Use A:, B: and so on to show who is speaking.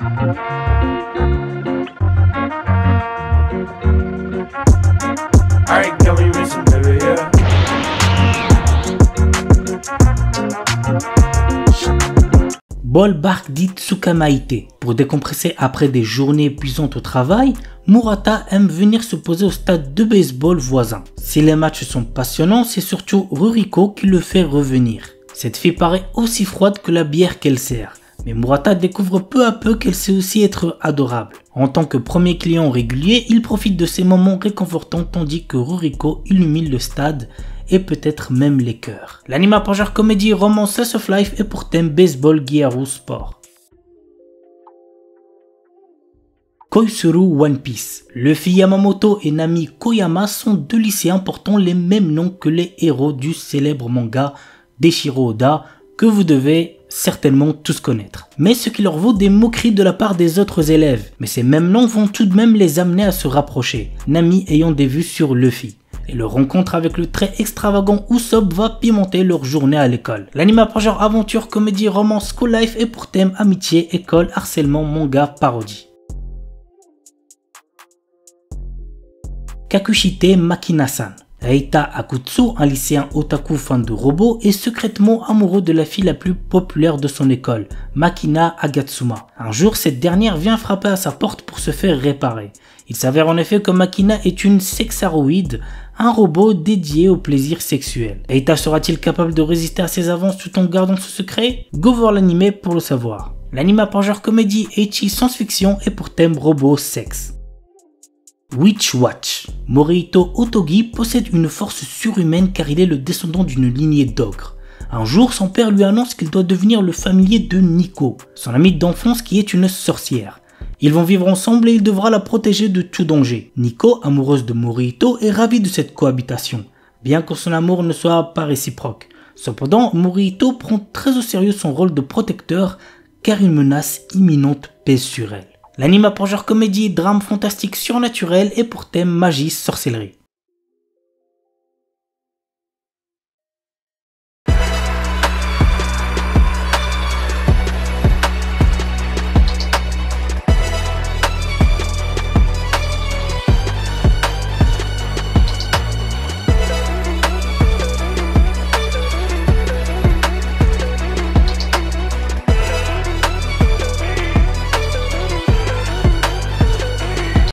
A: Alright, can we miss some baby, yeah?
B: Ball Bark dit Tsukamaite. Pour décompresser après des journées épuisantes au travail, Murata aime venir se poser au stade de baseball voisin. Si les matchs sont passionnants, c'est surtout Ruriko qui le fait revenir. Cette fille paraît aussi froide que la bière qu'elle sert. Mais Murata découvre peu à peu qu'elle sait aussi être adorable. En tant que premier client régulier, il profite de ces moments réconfortants tandis que Ruriko illumine le stade et peut-être même les cœurs. L'anime pour genre comédie, romance, slice of life et pour thème baseball, Gyaru, sport. Koizuru One Piece. Luffy Yamamoto et Nami Koyama sont deux lycéens portant les mêmes noms que les héros du célèbre manga d'Eiichiro Oda que vous devez certainement tous connaître. Mais ce qui leur vaut des moqueries de la part des autres élèves. Mais ces mêmes noms vont tout de même les amener à se rapprocher, Nami ayant des vues sur Luffy. Et leur rencontre avec le très extravagant Usopp va pimenter leur journée à l'école. L'anime apprend genre aventure, comédie, romance, school life et pour thème amitié, école, harcèlement, manga, parodie. Kakushite Makina-san. Eita Akutsu, un lycéen otaku fan de robots, est secrètement amoureux de la fille la plus populaire de son école, Makina Agatsuma. Un jour, cette dernière vient frapper à sa porte pour se faire réparer. Il s'avère en effet que Makina est une sexaroïde, un robot dédié au plaisir sexuel. Eita sera-t-il capable de résister à ses avances tout en gardant ce secret? Go voir l'anime pour le savoir. L'anime a pour genre comédie, ecchi, science-fiction et pour thème robot sexe. Witch Watch. Morihito Otogi possède une force surhumaine car il est le descendant d'une lignée d'ogres. Un jour, son père lui annonce qu'il doit devenir le familier de Nico, son amie d'enfance qui est une sorcière. Ils vont vivre ensemble et il devra la protéger de tout danger. Nico, amoureuse de Morihito, est ravie de cette cohabitation, bien que son amour ne soit pas réciproque. Cependant, Morihito prend très au sérieux son rôle de protecteur car une menace imminente pèse sur elle. L'anime a pour genre comédie, drame fantastique surnaturel et pour thème magie, sorcellerie.